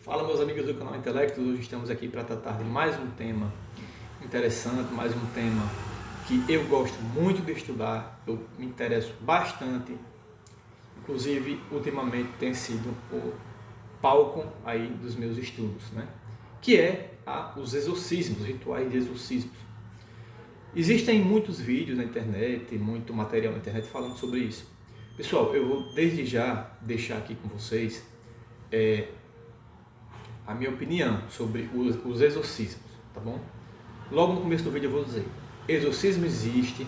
Fala, meus amigos do canal Intelectos. Hoje estamos aqui para tratar de mais um tema interessante, mais um tema que eu gosto muito de estudar, eu me interesso bastante, inclusive ultimamente tem sido o palco aí dos meus estudos, né? Que é os exorcismos, rituais de exorcismos. Existem muitos vídeos na internet, muito material na internet falando sobre isso. Pessoal, eu vou desde já deixar aqui com vocês a minha opinião sobre os exorcismos, tá bom? Logo no começo do vídeo eu vou dizer: exorcismo existe,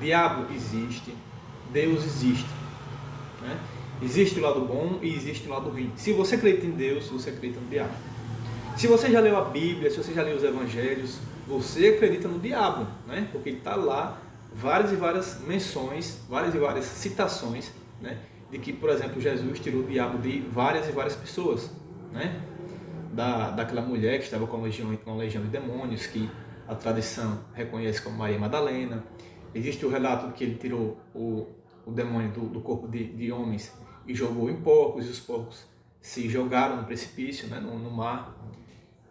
diabo existe, Deus existe, né? Existe o lado bom e existe o lado ruim. Se você acredita em Deus, você acredita no diabo. Se você já leu a Bíblia, se você já leu os Evangelhos, você acredita no diabo, né? Porque está lá várias e várias menções, várias e várias citações, né? De que, por exemplo, Jesus tirou o diabo de várias e várias pessoas, né? Daquela mulher que estava com uma legião de demônios, que a tradição reconhece como Maria Madalena. Existe o relato de que ele tirou o demônio do corpo de homens e jogou em porcos, e os porcos se jogaram no precipício, né, no mar.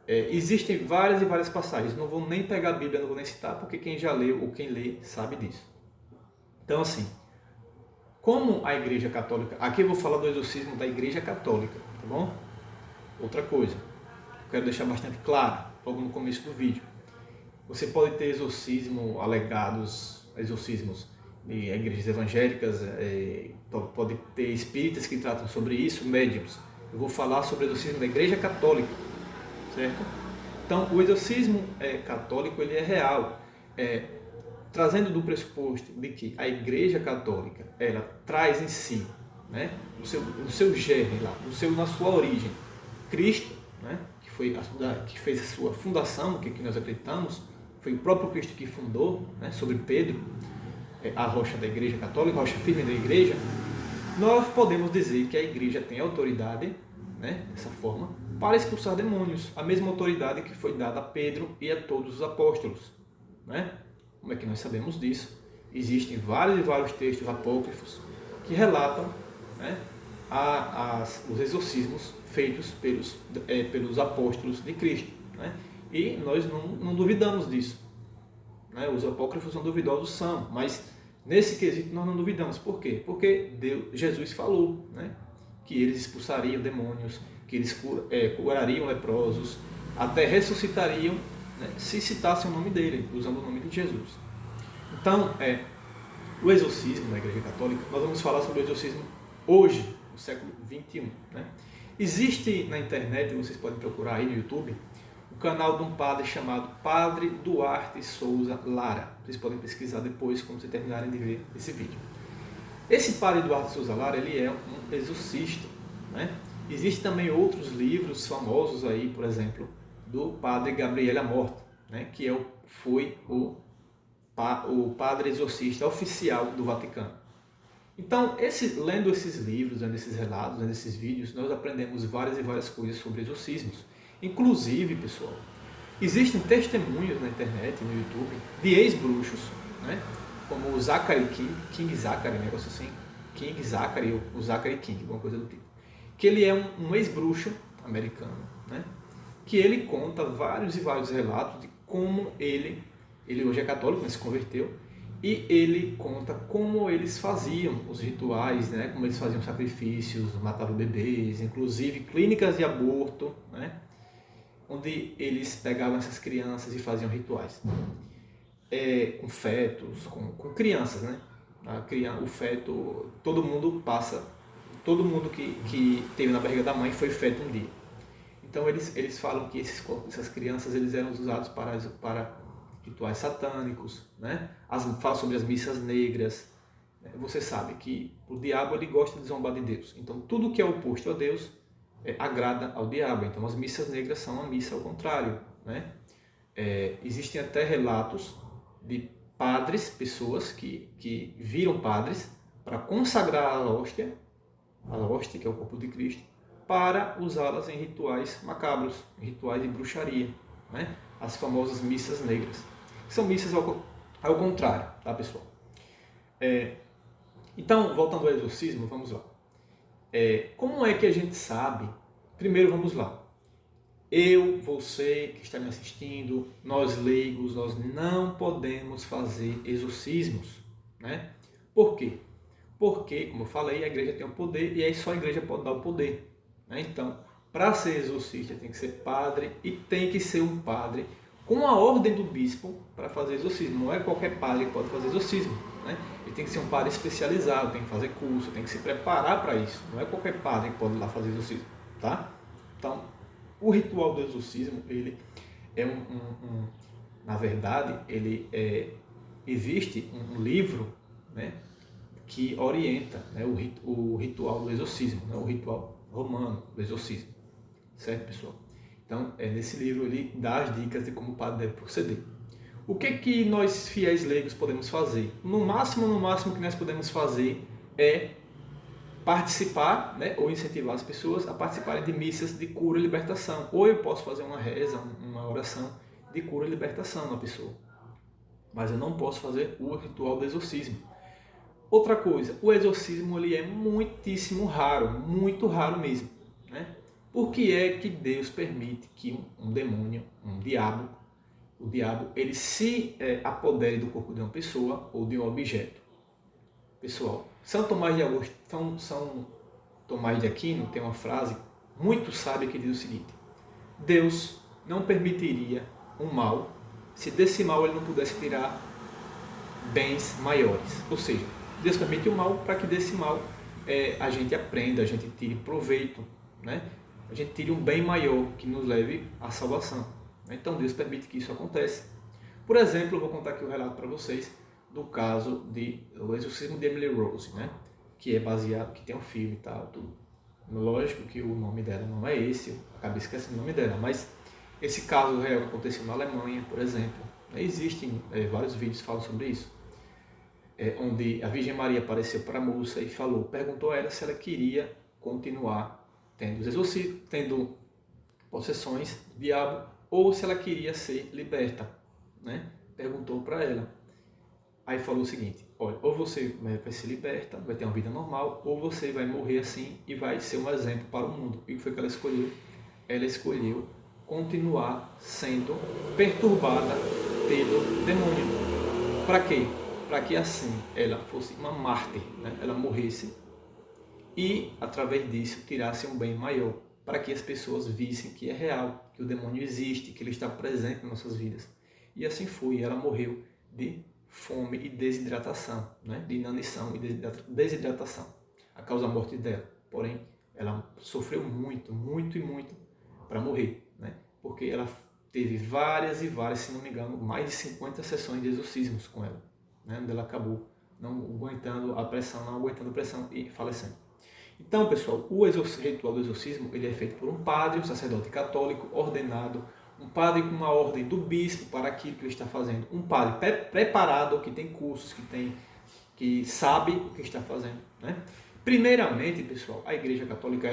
Existem várias e várias passagens, não vou nem pegar a Bíblia, não vou nem citar, porque quem já leu ou quem lê sabe disso. Então, assim, como a Igreja Católica, aqui eu vou falar do exorcismo da Igreja Católica, tá bom? Outra coisa, quero deixar bastante claro, logo no começo do vídeo. Você pode ter exorcismos de igrejas evangélicas, pode ter espíritas que tratam sobre isso, médiuns. Eu vou falar sobre o exorcismo da Igreja Católica, certo? Então, o exorcismo católico, ele é real, trazendo do pressuposto de que a Igreja Católica, ela traz em si, né, no seu germe lá, na sua origem, Cristo, né, que fez a sua fundação, que nós acreditamos, foi o próprio Cristo que fundou, né, sobre Pedro, a rocha da Igreja Católica, a rocha firme da Igreja. Nós podemos dizer que a Igreja tem autoridade, né, dessa forma, para expulsar demônios, a mesma autoridade que foi dada a Pedro e a todos os apóstolos, né? Como é que nós sabemos disso? Existem vários e vários textos apócrifos que relatam, né, os exorcismos feitos pelos apóstolos de Cristo, né? E nós não duvidamos disso, né? Os apócrifos são duvidosos, são, mas nesse quesito nós não duvidamos. Por quê? Porque Jesus falou, né, que eles expulsariam demônios, que eles curariam leprosos, até ressuscitariam, né, se citassem o nome dele, usando o nome de Jesus. Então, o exorcismo na Igreja Católica, nós vamos falar sobre o exorcismo hoje, no século XXI. Né? Existe na internet, vocês podem procurar aí no YouTube, o canal de um padre chamado Padre Duarte Souza Lara. Vocês podem pesquisar depois, quando vocês terminarem de ver esse vídeo. Esse Padre Duarte Souza Lara, ele é um exorcista. Né? Existem também outros livros famosos aí, por exemplo, do Padre Gabriel Amorth, né? Que foi o padre exorcista oficial do Vaticano. Então, lendo esses livros, lendo esses relatos, lendo esses vídeos, nós aprendemos várias e várias coisas sobre exorcismos. Inclusive, pessoal, existem testemunhos na internet, no YouTube, de ex-bruxos, né? Como o Zachary King Zachary, negócio assim, King Zachary ou Zachary King, alguma coisa do tipo. Que ele é um ex-bruxo americano, né? Que ele conta vários e vários relatos de como ele hoje é católico, mas se converteu, e ele conta como eles faziam os rituais, né? Como eles faziam sacrifícios, matavam bebês, inclusive clínicas de aborto, né? Onde eles pegavam essas crianças e faziam rituais. Com fetos, com crianças, né? O feto, todo mundo que teve na barriga da mãe foi feto um dia. Então eles falam que essas crianças, eles eram usados para rituais satânicos, né? Falam sobre as missas negras. Você sabe que o diabo, ele gosta de zombar de Deus. Então tudo que é oposto a Deus agrada ao diabo. Então as missas negras são a missa ao contrário, né? Existem até relatos de padres, pessoas que viram padres para consagrar a hóstia, que é o corpo de Cristo, para usá-las em rituais macabros, em rituais de bruxaria, né? As famosas missas negras, que são missas ao contrário, tá, pessoal? Então, voltando ao exorcismo, vamos lá. Como é que a gente sabe? Primeiro, vamos lá. Eu, você que está me assistindo, nós leigos, nós não podemos fazer exorcismos, né? Por quê? Porque, como eu falei, a igreja tem o poder e aí só a igreja pode dar o poder, né? Então, para ser exorcista tem que ser padre e tem que ser um padre com a ordem do bispo para fazer exorcismo. Não é qualquer padre que pode fazer exorcismo, né? Ele tem que ser um padre especializado, tem que fazer curso, tem que se preparar para isso. Não é qualquer padre que pode ir lá fazer exorcismo, tá? Então, o ritual do exorcismo, ele é na verdade, existe um livro, né, que orienta, né, o ritual do exorcismo, né, o ritual romano do exorcismo, certo, pessoal? Então, nesse livro ele dá as dicas de como o padre deve proceder. O que nós fiéis leigos podemos fazer? No máximo que nós podemos fazer é participar, né, ou incentivar as pessoas a participarem de missas de cura e libertação. Ou eu posso fazer uma reza, uma oração de cura e libertação na pessoa. Mas eu não posso fazer o ritual do exorcismo. Outra coisa, o exorcismo ele é muitíssimo raro, muito raro mesmo, né? Por que é que Deus permite que um demônio, o diabo, ele se apodere do corpo de uma pessoa ou de um objeto? Pessoal, São Tomás de Aquino tem uma frase muito sábia que diz o seguinte: Deus não permitiria um mal se desse mal ele não pudesse tirar bens maiores. Ou seja, Deus permite o mal para que desse mal a gente aprenda, a gente tire proveito, né? A gente tire um bem maior que nos leve à salvação. Então Deus permite que isso aconteça. Por exemplo, eu vou contar aqui o relato para vocês do caso do exorcismo de Emily Rose, né? Que é baseado, que tem um filme e tal, tudo. Lógico que o nome dela não é esse, eu acabei esquecendo o nome dela, mas esse caso real aconteceu na Alemanha, por exemplo. Existem vários vídeos que falam sobre isso, onde a Virgem Maria apareceu para a moça e perguntou a ela se ela queria continuar tendo os exorcismos, tendo possessões do diabo, ou se ela queria ser liberta, né? Perguntou para ela. Aí falou o seguinte: olha, ou você vai ser liberta, vai ter uma vida normal, ou você vai morrer assim e vai ser um exemplo para o mundo. E o que foi que ela escolheu? Ela escolheu continuar sendo perturbada pelo demônio. Para quê? Para que assim ela fosse uma mártir, né? Ela morresse e através disso tirasse um bem maior, para que as pessoas vissem que é real, que o demônio existe, que ele está presente em nossas vidas. E assim foi, ela morreu de fome e desidratação, né? De inanição e desidratação, a causa da morte dela. Porém, ela sofreu muito para morrer, né? Porque ela teve várias e várias, se não me engano, mais de 50 sessões de exorcismos com ela, né? Onde ela acabou não aguentando a pressão e falecendo. Então, pessoal, o ritual do exorcismo ele é feito por um padre, um sacerdote católico ordenado, um padre com uma ordem do bispo para aquilo que ele está fazendo, um padre preparado, que tem cursos, que sabe o que está fazendo, né? Primeiramente, pessoal, a Igreja Católica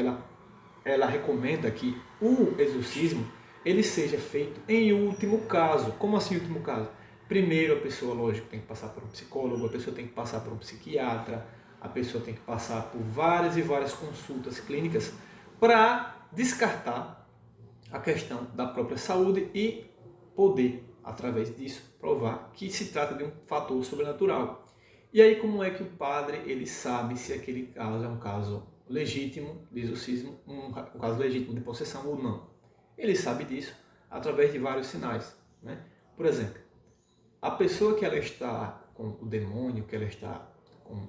ela recomenda que o exorcismo ele seja feito em último caso. Como assim último caso? Primeiro a pessoa, lógico, tem que passar por um psicólogo, a pessoa tem que passar por um psiquiatra, a pessoa tem que passar por várias e várias consultas clínicas para descartar a questão da própria saúde e poder, através disso, provar que se trata de um fator sobrenatural. E aí como é que o padre ele sabe se aquele caso é um caso legítimo de exorcismo, um caso legítimo de possessão ou não? Ele sabe disso através de vários sinais, né? Por exemplo, a pessoa que ela está com o demônio, que ela está com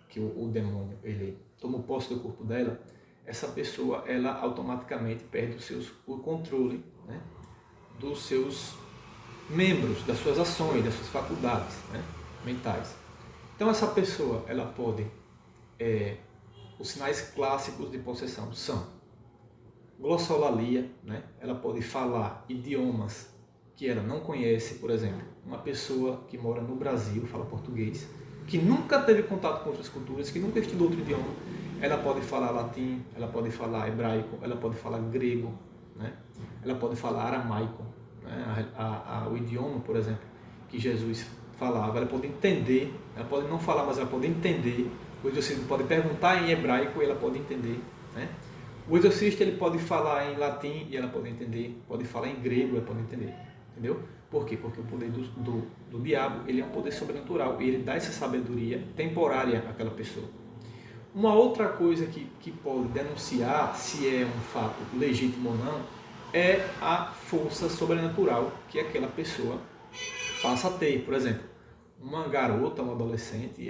que o demônio ele toma posse do corpo dela, essa pessoa ela automaticamente perde o controle, né, dos seus membros, das suas ações, das suas faculdades, né, mentais. Então essa pessoa ela pode os sinais clássicos de possessão são glossolalia, né, ela pode falar idiomas que ela não conhece. Por exemplo, uma pessoa que mora no Brasil, fala português, que nunca teve contato com outras culturas, que nunca estudou outro idioma, ela pode falar latim, ela pode falar hebraico, ela pode falar grego, né? Ela pode falar aramaico, né? O idioma, por exemplo, que Jesus falava, ela pode entender, ela pode não falar, mas ela pode entender. O exorcismo pode perguntar em hebraico e ela pode entender, né? O exorcista ele pode falar em latim e ela pode entender, pode falar em grego e ela pode entender, entendeu? Por quê? Porque o poder do diabo ele é um poder sobrenatural e ele dá essa sabedoria temporária àquela pessoa. Uma outra coisa que pode denunciar se é um fato legítimo ou não é a força sobrenatural que aquela pessoa passa a ter. Por exemplo, uma garota, uma adolescente,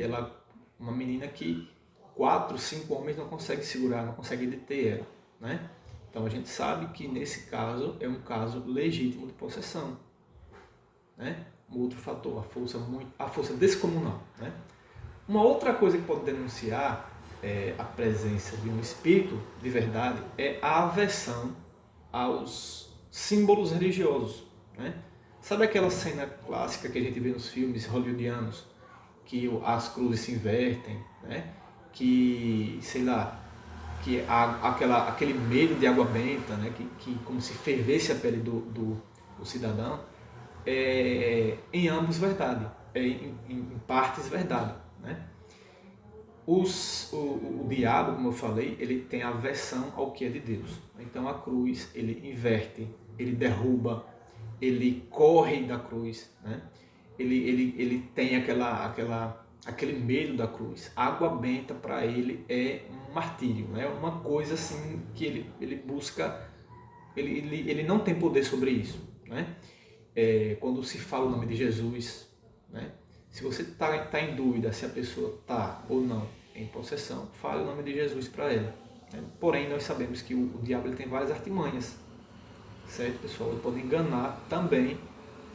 uma menina que 4, 5 homens não conseguem segurar, não conseguem deter ela, né? Então a gente sabe que nesse caso é um caso legítimo de possessão, né? Um outro fator, a força descomunal, né? Uma outra coisa que pode denunciar a presença de um espírito de verdade é a aversão aos símbolos religiosos, né? Sabe aquela cena clássica que a gente vê nos filmes hollywoodianos, que as cruzes se invertem, né? Que, sei lá, que aquele medo de água benta, né? que como se fervesse a pele do cidadão, em ambos verdade, em partes verdade, né? O diabo, como eu falei, ele tem aversão ao que é de Deus. Então a cruz, ele inverte, ele derruba, ele corre da cruz, né? Ele tem aquele medo da cruz. A água benta para ele é um martírio, né? Uma coisa assim que ele busca, ele não tem poder sobre isso, né? Quando se fala o nome de Jesus, né? Se você está em dúvida se a pessoa está ou não em possessão, fale o nome de Jesus para ela, né? Porém, nós sabemos que o diabo ele tem várias artimanhas, certo, pessoal? Ele pode enganar também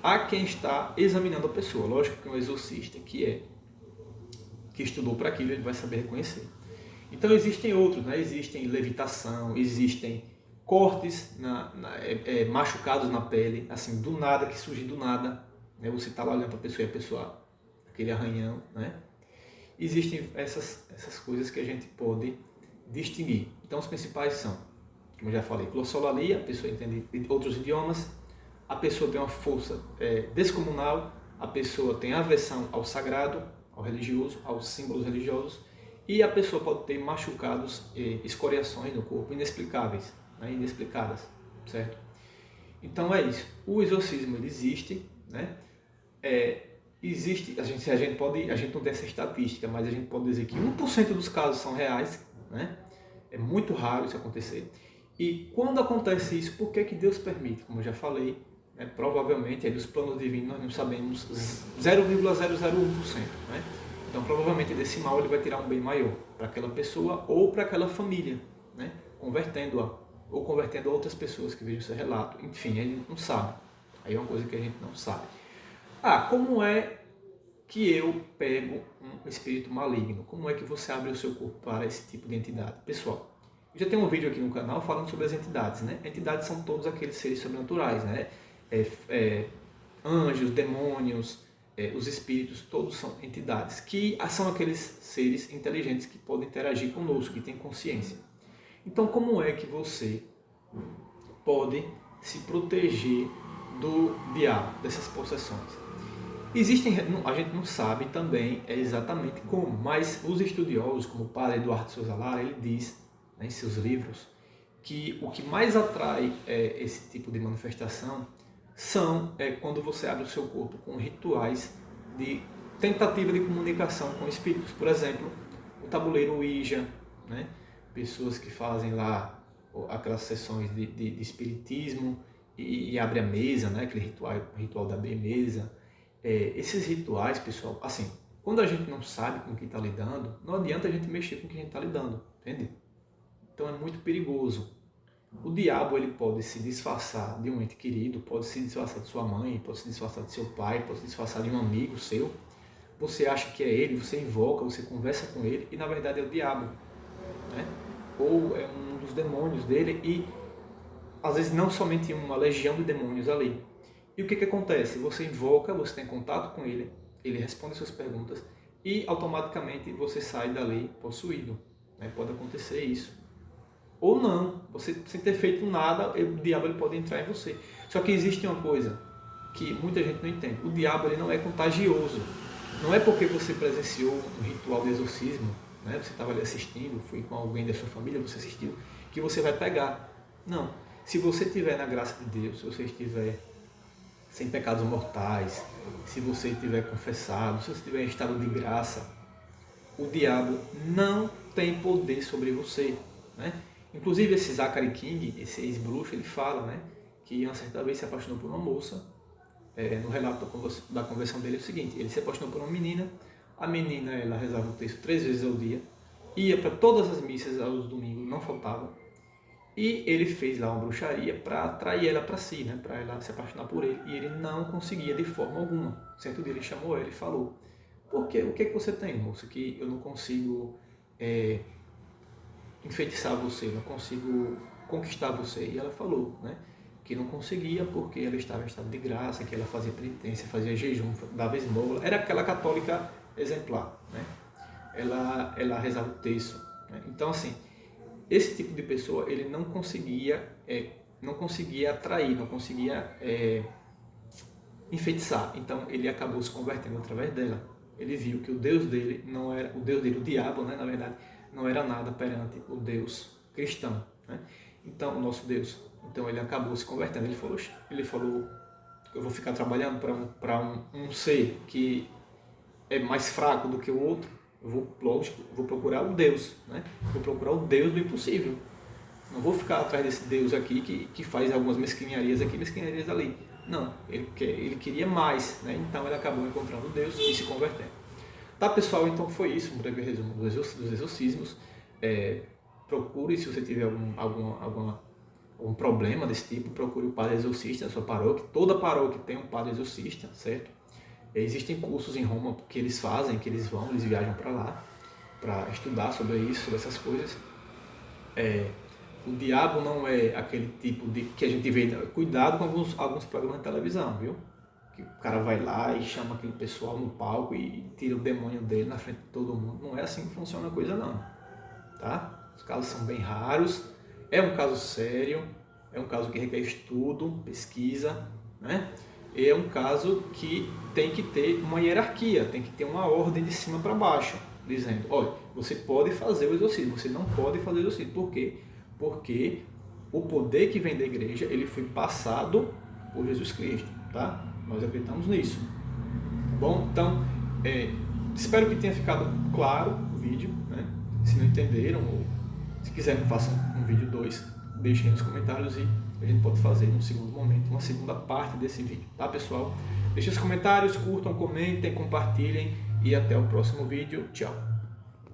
a quem está examinando a pessoa. Lógico que um exorcista que estudou para aquilo, ele vai saber reconhecer. Então existem outros, né? Existem levitação, existem cortes, machucados na pele, assim, do nada, que surgem do nada, né? Você está lá olhando para a pessoa e a pessoa, aquele arranhão, né? Existem essas coisas que a gente pode distinguir. Então os principais são, como eu já falei, glossolalia, a pessoa entende outros idiomas, a pessoa tem uma força descomunal, a pessoa tem aversão ao sagrado, ao religioso, aos símbolos religiosos, e a pessoa pode ter machucados, escoriações no corpo inexplicáveis, né, inexplicadas, certo? Então é isso. O exorcismo ele existe, né? Existe, a gente não tem essa estatística, mas a gente pode dizer que 1% dos casos são reais, né? É muito raro isso acontecer. E quando acontece isso, por que Deus permite? Como eu já falei, provavelmente dos planos divinos nós não sabemos 0,001%, né? Então provavelmente desse mal ele vai tirar um bem maior para aquela pessoa ou para aquela família, né? Convertendo-a ou convertendo outras pessoas que vejam seu relato. Enfim, a gente não sabe. Aí é uma coisa que a gente não sabe. Como é que eu pego um espírito maligno? Como é que você abre o seu corpo para esse tipo de entidade? Pessoal, eu já tenho um vídeo aqui no canal falando sobre as entidades, né? Entidades são todos aqueles seres sobrenaturais, né? Anjos, demônios, os espíritos, todos são entidades que são aqueles seres inteligentes que podem interagir conosco, que têm consciência. Então, como é que você pode se proteger do diabo, dessas possessões? A gente não sabe também exatamente como, mas os estudiosos, como o padre Eduardo Souza Lara, ele diz, né, em seus livros, que o que mais atrai esse tipo de manifestação são quando você abre o seu corpo com rituais de tentativa de comunicação com espíritos. Por exemplo, o tabuleiro Ouija, né? Pessoas que fazem lá aquelas sessões de espiritismo e abre a mesa, né? Aquele ritual da mesa. Esses rituais, pessoal, assim, quando a gente não sabe com quem está lidando, não adianta a gente mexer com quem a gente está lidando, entende? Então é muito perigoso. O diabo ele pode se disfarçar de um ente querido, pode se disfarçar de sua mãe, pode se disfarçar de seu pai, pode se disfarçar de um amigo seu. Você acha que é ele, você invoca, você conversa com ele e na verdade é o diabo, né? Ou é um dos demônios dele e às vezes não somente uma legião de demônios ali. E o que acontece? Você invoca, você tem contato com ele, ele responde suas perguntas e automaticamente você sai dali possuído, né? Pode acontecer isso. Ou não, você sem ter feito nada, o diabo ele pode entrar em você. Só que existe uma coisa que muita gente não entende. O diabo ele não é contagioso. Não é porque você presenciou um ritual de exorcismo, né? Você estava ali assistindo, foi com alguém da sua família, você assistiu. que você vai pegar. Não. Se você estiver na graça de Deus, se você estiver sem pecados mortais, se você estiver confessado, se você estiver em estado de graça, o diabo não tem poder sobre você, né? Inclusive esse Zachary King, esse ex-bruxo, ele fala, né, que uma certa vez se apaixonou por uma moça. No relato da conversão dele é o seguinte: ele se apaixonou por uma menina, a menina ela rezava o texto 3 vezes ao dia, ia para todas as missas aos domingos, não faltava, e ele fez lá uma bruxaria para atrair ela para si, né, para ela se apaixonar por ele, e ele não conseguia de forma alguma. Certo dia ele chamou ela e falou: por quê? O que é que você tem, moça, que eu não consigo enfeitiçar você, não consigo conquistar você? E ela falou, né, que não conseguia porque ela estava em estado de graça, que ela fazia penitência, fazia jejum, dava esmola, era aquela católica exemplar, né? Ela rezava o terço, né? Então, assim, esse tipo de pessoa, ele não conseguia atrair, não conseguia enfeitiçar. Então, ele acabou se convertendo através dela. Ele viu que o Deus dele não era, o Deus dele, o diabo, né, na verdade, não era nada perante o Deus cristão, né? Então, o nosso Deus. Então ele acabou se convertendo. Ele falou, eu vou ficar trabalhando para um ser que é mais fraco do que o outro. Eu vou procurar o Deus, né? Vou procurar o Deus do impossível. Não vou ficar atrás desse Deus aqui que faz algumas mesquinharias aqui, mesquinharias ali. Não, ele queria mais, né? Então ele acabou encontrando Deus e se convertendo. Tá, pessoal? Então foi isso, um breve resumo dos exorcismos. Procure, se você tiver algum problema desse tipo, procure o padre exorcista da sua paróquia. Toda paróquia tem um padre exorcista, certo? Existem cursos em Roma que eles fazem, que eles viajam para lá para estudar sobre isso, sobre essas coisas. O diabo não é aquele tipo de que a gente vê. Cuidado com alguns programas de televisão, viu? Que o cara vai lá e chama aquele pessoal no palco e tira o demônio dele na frente de todo mundo. Não é assim que funciona a coisa, não. Tá? Os casos são bem raros. É um caso sério, é um caso que requer estudo, pesquisa, né? E é um caso que tem que ter uma hierarquia, tem que ter uma ordem de cima para baixo, dizendo, olha, você pode fazer o exorcismo, você não pode fazer o exorcismo. Por quê? Porque o poder que vem da igreja, ele foi passado por Jesus Cristo, tá? Nós acreditamos nisso. Bom, então, espero que tenha ficado claro o vídeo, né? Se não entenderam, ou se quiserem, façam um vídeo 2, deixem aí nos comentários e a gente pode fazer num segundo momento, uma segunda parte desse vídeo, tá, pessoal? Deixem os comentários, curtam, comentem, compartilhem e até o próximo vídeo. Tchau!